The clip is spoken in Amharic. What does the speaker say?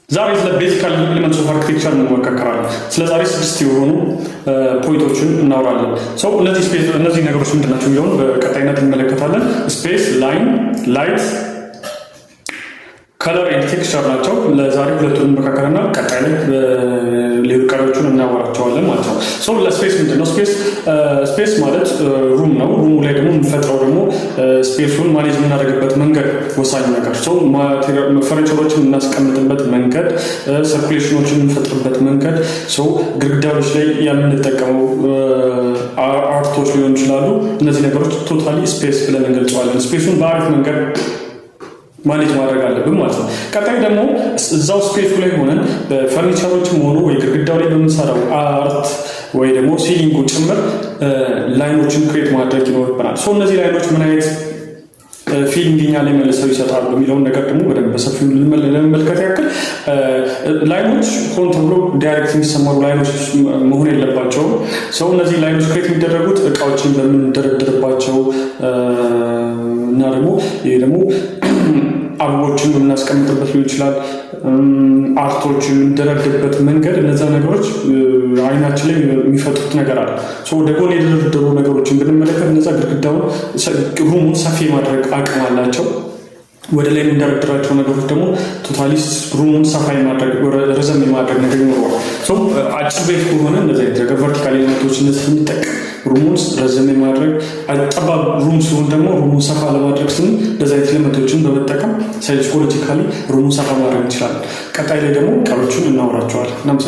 ዛሬ ስለ ቤዚካል ኤሊመንትስ ኦፍ አርኪቴክቸር እንመካከራለን። ስለ ዛሬ 6 የሆኑ ፖይንቶችን እናወራለን። ሰው እነዚህ ነገሮች ምንድናቸው የሚለውን በቀጣይነት እንመለከታለን። ስፔስ፣ ላይን፣ ላይት፣ ከለር ኤንድ ቴክስቸር ናቸው። ለዛሬ ሁለቱን እንመካከርና ቀጣይ ላይ ሌሎቹን እናወራቸዋለን ማለት ነው። ሰው ለስፔስ ምንድነው? ስፔስ ማለት ሩም ነው። ሩሙ ላይ ደግሞ የምንፈጥረው ደግሞ ስፔሱን ማኔጅ የምናደርግበት መንገድ ወሳኝ ነገር። ሰው ፈርኒቸሮችን የምናስቀምጥበት መንገድ፣ ሰርኩሌሽኖችን የምንፈጥርበት መንገድ፣ ሰው ግድግዳዎች ላይ የምንጠቀመው አርቶች ሊሆኑ ይችላሉ። እነዚህ ነገሮች ቶታሊ ስፔስ ብለን እንገልጸዋለን። ስፔሱን በአሪፍ መንገድ ማኔጅ ማድረግ አለብን ማለት ነው። ቀጣይ ደግሞ እዛው ስፔሱ ላይ ሆነን በፈርኒቸሮችም ሆኖ ወይ ግድግዳው ላይ በምንሰራው አርት ወይ ደግሞ ሲሊንጉ ጭምር ላይኖችን ክሬት ማድረግ ይኖርብናል። ሶ እነዚህ ላይኖች ምን አይነት ፊሊንግ እኛ ላይ መልሰው ይሰጣሉ የሚለውን ነገር ደግሞ በደንብ በሰፊው ለመመልከት ያክል ላይኖች ሆን ተብሎ ዳይሬክት የሚሰመሩ ላይኖች መሆን የለባቸውም። ሰው እነዚህ ላይኖች ክሬት የሚደረጉት እቃዎችን በምንደረድርባቸው እና ደግሞ ይሄ ደግሞ አበቦችን በምናስቀምጥበት ሊሆን ይችላል። አርቶችን የምንደረድርበት መንገድ፣ እነዛ ነገሮች አይናችን ላይ የሚፈጥሩት ነገር አለ። ወደ ጎን የደረደሩ ነገሮችን ብንመለከት እነዛ ግድግዳውን ሩሙን ሰፊ ማድረግ አቅም አላቸው። ወደ ላይ የምንደረድራቸው ነገሮች ደግሞ ቶታሊ ሩሙን ሰፋ የማድረግ ረዘም የማድረግ ነገር ይኖረዋል። አጭር ቤት ከሆነ እንደዚ አይነት ቨርቲካል ኤሌመንቶች እነዚህ ስንጠቀም ሩሙን ረዘም የማድረግ፣ ጠባብ ሩም ሲሆን ደግሞ ሩሙን ሰፋ ለማድረግ ስን እንደዚ አይነት ኤሌመንቶችን በመጠቀም ሳይኮሎጂካሊ ሩሙን ሰፋ ማድረግ እንችላለን። ቀጣይ ላይ ደግሞ ቀሮችን እናወራቸዋለን።